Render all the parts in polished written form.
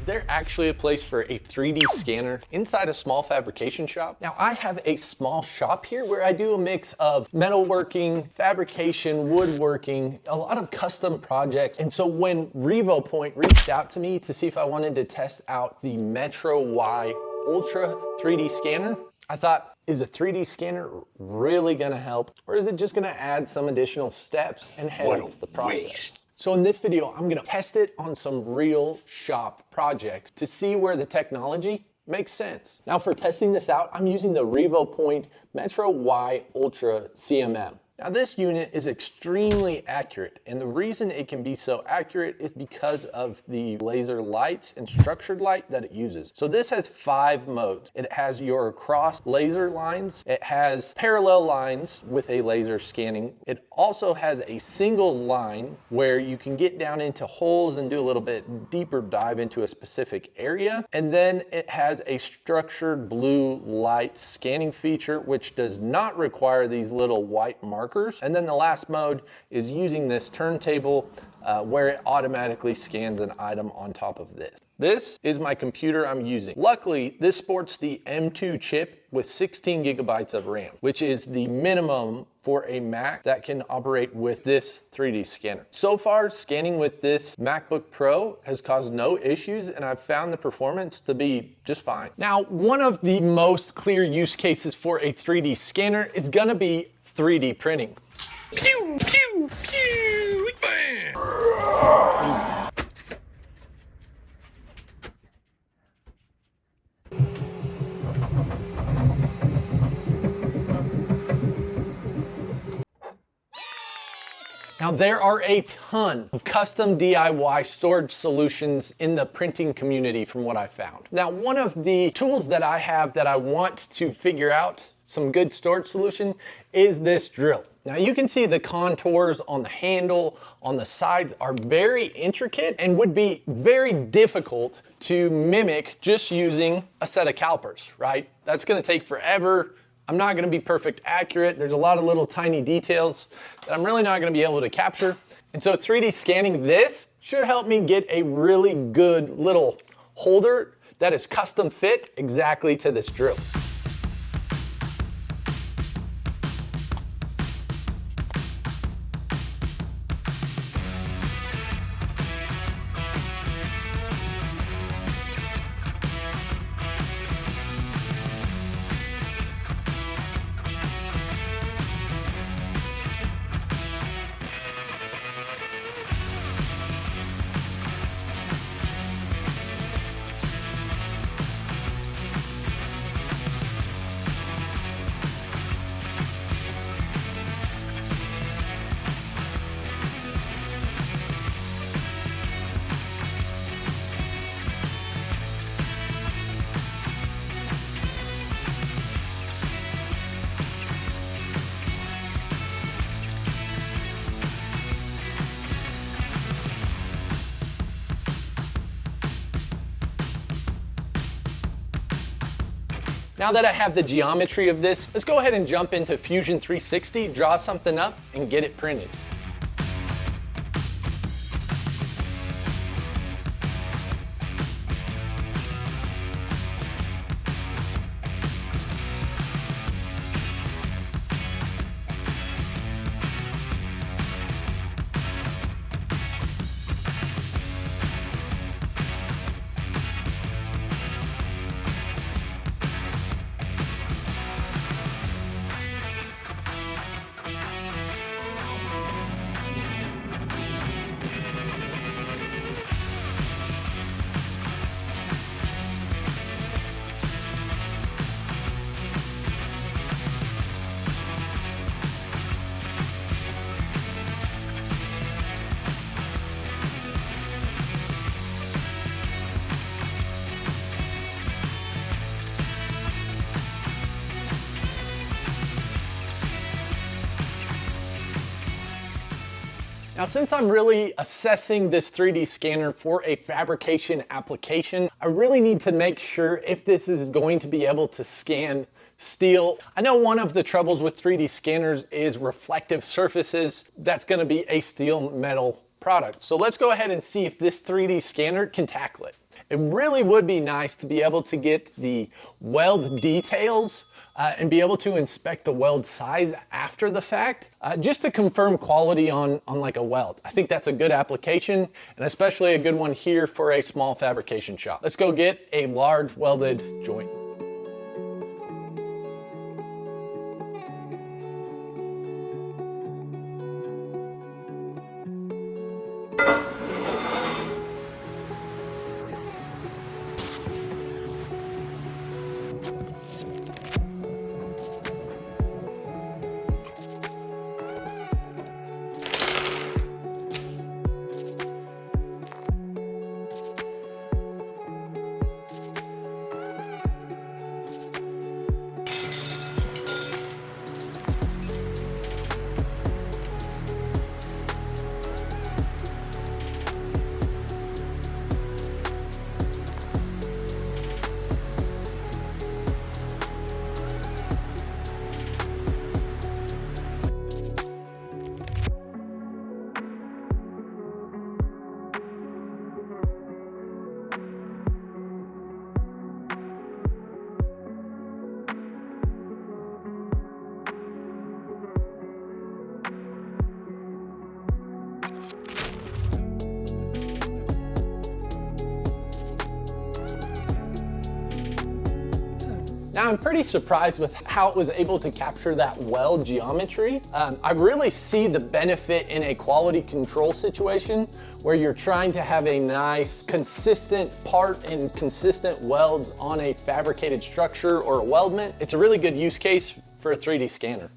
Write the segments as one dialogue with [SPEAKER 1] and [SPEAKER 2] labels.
[SPEAKER 1] there actually a place for a 3D scanner inside a small fabrication shop? Now, I have a small shop here where I do a mix of metalworking, fabrication, woodworking, a lot of custom projects. And so when Revopoint reached out to me to see if I wanted to test out the MetroY Ultra 3D scanner, I thought, is a 3D scanner really gonna help? Or is it just gonna add some additional steps and headaches to the process? Waste. So in this video, I'm gonna test it on some real shop projects to see where the technology makes sense. Now for testing this out, I'm using the Revopoint MetroY Ultra CMM. Now this unit is extremely accurate, and the reason it can be so accurate is because of the laser lights and structured light that it uses. So this has 5 modes. It has your cross laser lines, it has parallel lines with a laser scanning. It also has a single line where you can get down into holes and do a little bit deeper dive into a specific area. And then it has a structured blue light scanning feature, which does not require these little white markers. And then the last mode is using this turntable where it automatically scans an item on top of this. This is my computer I'm using. Luckily, this sports the M2 chip with 16 gigabytes of RAM, which is the minimum for a Mac that can operate with this 3D scanner. So far, scanning with this MacBook Pro has caused no issues, and I've found the performance to be just fine. Now, one of the most clear use cases for a 3D scanner is gonna be 3D printing. Pew, pew, pew, bam. Now there are a ton of custom DIY storage solutions in the printing community from what I found. Now one of the tools that I have that I want to figure out some good storage solution is this drill. Now you can see the contours on the handle, on the sides are very intricate and would be very difficult to mimic just using a set of calipers, right? That's gonna take forever. I'm not gonna be perfect accurate. There's a lot of little tiny details that I'm really not gonna be able to capture. And so 3D scanning this should help me get a really good little holder that is custom fit exactly to this drill. Now that I have the geometry of this, let's go ahead and jump into Fusion 360, draw something up, and get it printed. Now, since I'm really assessing this 3D scanner for a fabrication application, I really need to make sure if this is going to be able to scan steel. I know one of the troubles with 3D scanners is reflective surfaces. That's going to be a steel metal product. So let's go ahead and see if this 3D scanner can tackle it. It really would be nice to be able to get the weld details and be able to inspect the weld size after the fact, just to confirm quality on like a weld. I think that's a good application, and especially a good one here for a small fabrication shop. Let's go get a large welded joint. Now I'm pretty surprised with how it was able to capture that weld geometry. I really see the benefit in a quality control situation where you're trying to have a nice consistent part and consistent welds on a fabricated structure or a weldment. It's a really good use case for a 3D scanner.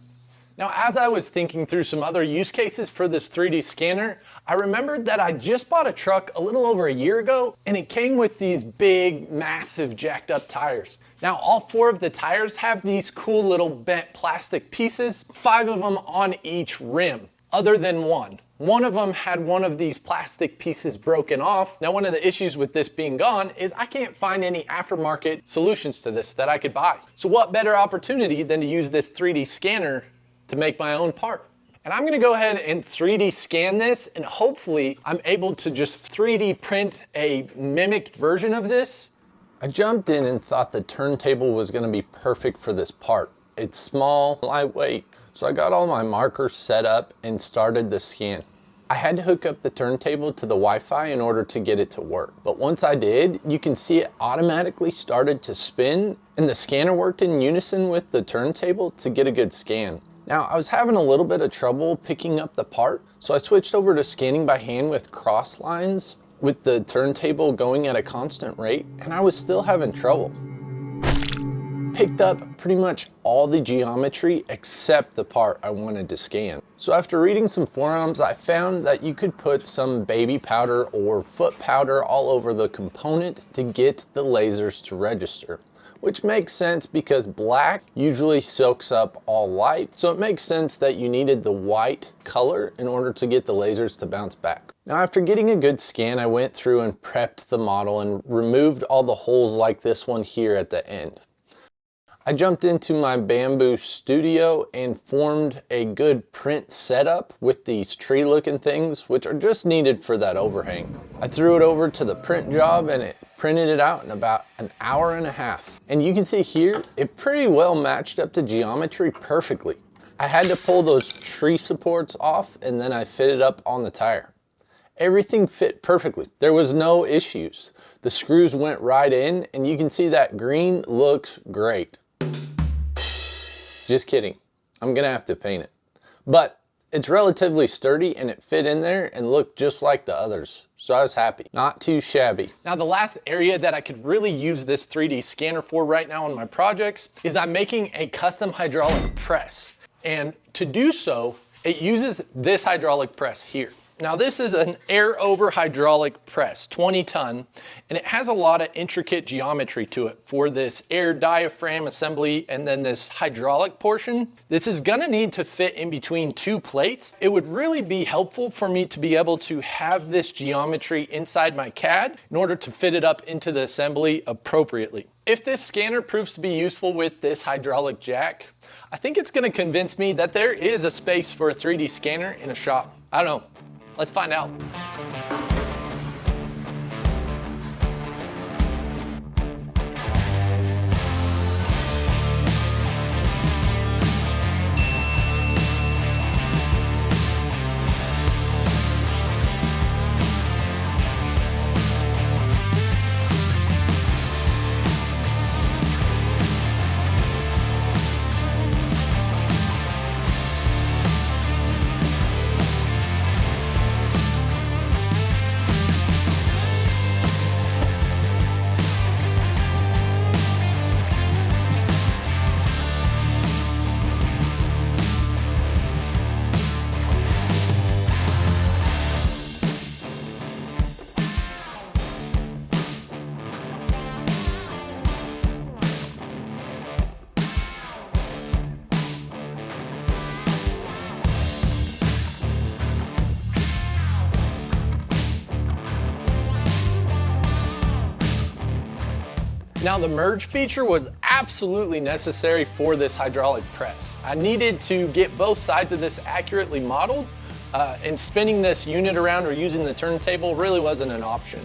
[SPEAKER 1] Now, as I was thinking through some other use cases for this 3D scanner, I remembered that I just bought a truck a little over a year ago, and it came with these big, massive, jacked up tires. Now, all 4 of the tires have these cool little bent plastic pieces, 5 of them on each rim, other than one. One of them had one of these plastic pieces broken off. Now, one of the issues with this being gone is I can't find any aftermarket solutions to this that I could buy. So what better opportunity than to use this 3D scanner to make my own part? And I'm gonna go ahead and 3D scan this, and hopefully I'm able to just 3D print a mimicked version of this. I jumped in and thought the turntable was gonna be perfect for this part. It's small, lightweight, so I got all my markers set up and started the scan. I had to hook up the turntable to the Wi-Fi in order to get it to work. But once I did, you can see it automatically started to spin, and the scanner worked in unison with the turntable to get a good scan. Now, I was having a little bit of trouble picking up the part, so I switched over to scanning by hand with cross lines with the turntable going at a constant rate, and I was still having trouble. Picked up pretty much all the geometry except the part I wanted to scan. So after reading some forums, I found that you could put some baby powder or foot powder all over the component to get the lasers to register, which makes sense because black usually soaks up all light. So it makes sense that you needed the white color in order to get the lasers to bounce back. Now, after getting a good scan, I went through and prepped the model and removed all the holes like this one here at the end. I jumped into my Bamboo Studio and formed a good print setup with these tree looking things, which are just needed for that overhang. I threw it over to the print job and it printed it out in about an hour and a half. And you can see here, it pretty well matched up to geometry perfectly. I had to pull those tree supports off and then I fitted up on the tire. Everything fit perfectly. There was no issues. The screws went right in and you can see that green looks great. Just kidding. I'm gonna have to paint it. But it's relatively sturdy and it fit in there and looked just like the others. So I was happy. Not too shabby. Now the last area that I could really use this 3D scanner for right now on my projects is I'm making a custom hydraulic press. And to do so, it uses this hydraulic press here. Now this is an air over hydraulic press, 20 ton, and it has a lot of intricate geometry to it for this air diaphragm assembly and then this hydraulic portion. This is gonna need to fit in between 2 plates. It would really be helpful for me to be able to have this geometry inside my CAD in order to fit it up into the assembly appropriately. If this scanner proves to be useful with this hydraulic jack, I think it's gonna convince me that there is a space for a 3D scanner in a shop. I don't know. Let's find out. Now the merge feature was absolutely necessary for this hydraulic press. I needed to get both sides of this accurately modeled, and spinning this unit around or using the turntable really wasn't an option.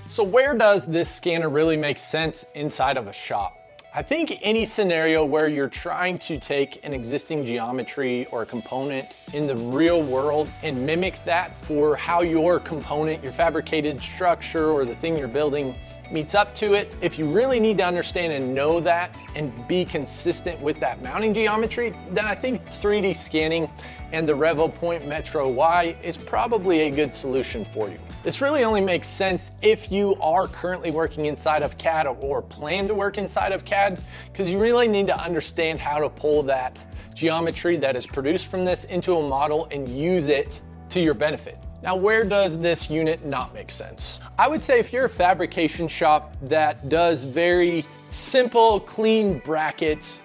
[SPEAKER 1] So where does this scanner really make sense inside of a shop? I think any scenario where you're trying to take an existing geometry or a component in the real world and mimic that for how your component, your fabricated structure, or the thing you're building meets up to it. If you really need to understand and know that and be consistent with that mounting geometry, then I think 3D scanning and the Revopoint MetroY is probably a good solution for you. This really only makes sense if you are currently working inside of CAD or plan to work inside of CAD, because you really need to understand how to pull that geometry that is produced from this into a model and use it to your benefit. Now, where does this unit not make sense? I would say if you're a fabrication shop that does very simple, clean brackets,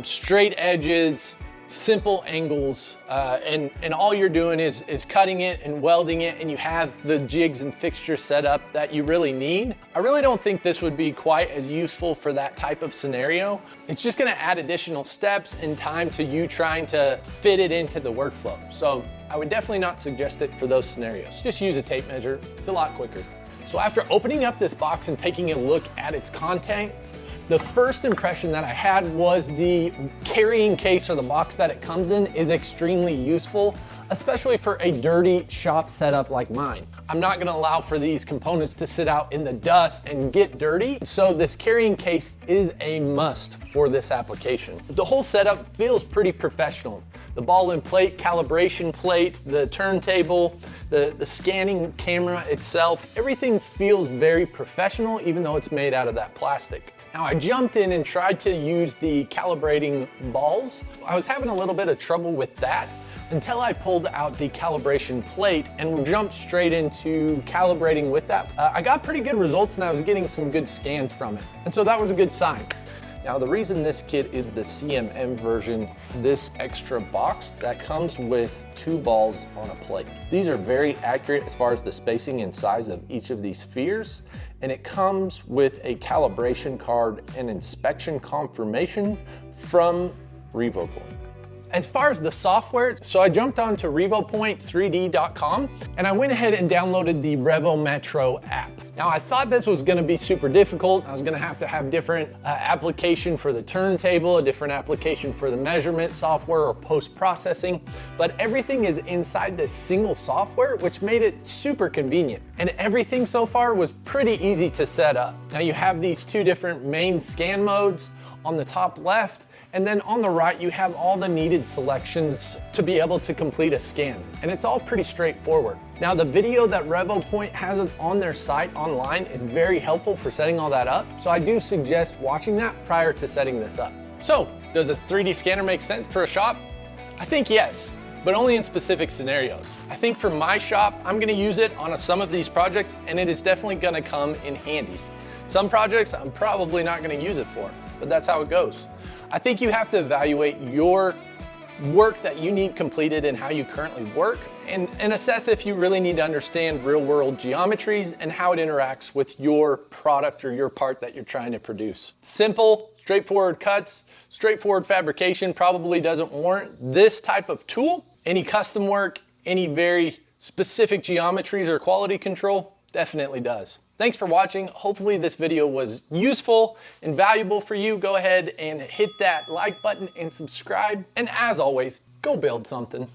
[SPEAKER 1] straight edges, simple angles, and all you're doing is cutting it and welding it, and you have the jigs and fixtures set up that you really need, I really don't think this would be quite as useful for that type of scenario. It's just gonna add additional steps and time to you trying to fit it into the workflow. So I would definitely not suggest it for those scenarios. Just use a tape measure, it's a lot quicker. So after opening up this box and taking a look at its contents, the first impression that I had was the carrying case or the box that it comes in is extremely useful, especially for a dirty shop setup like mine. I'm not gonna allow for these components to sit out in the dust and get dirty, so this carrying case is a must for this application. The whole setup feels pretty professional. The ball and plate, calibration plate, the turntable, the scanning camera itself, everything feels very professional, even though it's made out of that plastic. Now I jumped in and tried to use the calibrating balls. I was having a little bit of trouble with that until I pulled out the calibration plate and jumped straight into calibrating with that. I got pretty good results and I was getting some good scans from it. And so that was a good sign. Now the reason this kit is the CMM version, this extra box that comes with 2 balls on a plate. These are very accurate as far as the spacing and size of each of these spheres, and it comes with a calibration card and inspection confirmation from Revopoint. As far as the software, so I jumped onto revopoint3d.com and I went ahead and downloaded the Revo Metro app. Now I thought this was gonna be super difficult. I was gonna have to have different application for the turntable, a different application for the measurement software or post-processing, but everything is inside this single software, which made it super convenient. And everything so far was pretty easy to set up. Now you have these 2 different main scan modes on the top left, and then on the right, you have all the needed selections to be able to complete a scan. And it's all pretty straightforward. Now, the video that Revopoint has on their site online is very helpful for setting all that up. So I do suggest watching that prior to setting this up. So, does a 3D scanner make sense for a shop? I think yes, but only in specific scenarios. I think for my shop, I'm gonna use it on some of these projects, and it is definitely gonna come in handy. Some projects I'm probably not gonna use it for, but that's how it goes. I think you have to evaluate your work that you need completed and how you currently work, and assess if you really need to understand real world geometries and how it interacts with your product or your part that you're trying to produce. Simple, straightforward cuts, straightforward fabrication probably doesn't warrant this type of tool. Any custom work, any very specific geometries or quality control, definitely does. Thanks for watching. Hopefully this video was useful and valuable for you. Go ahead and hit that like button and subscribe. And as always, go build something.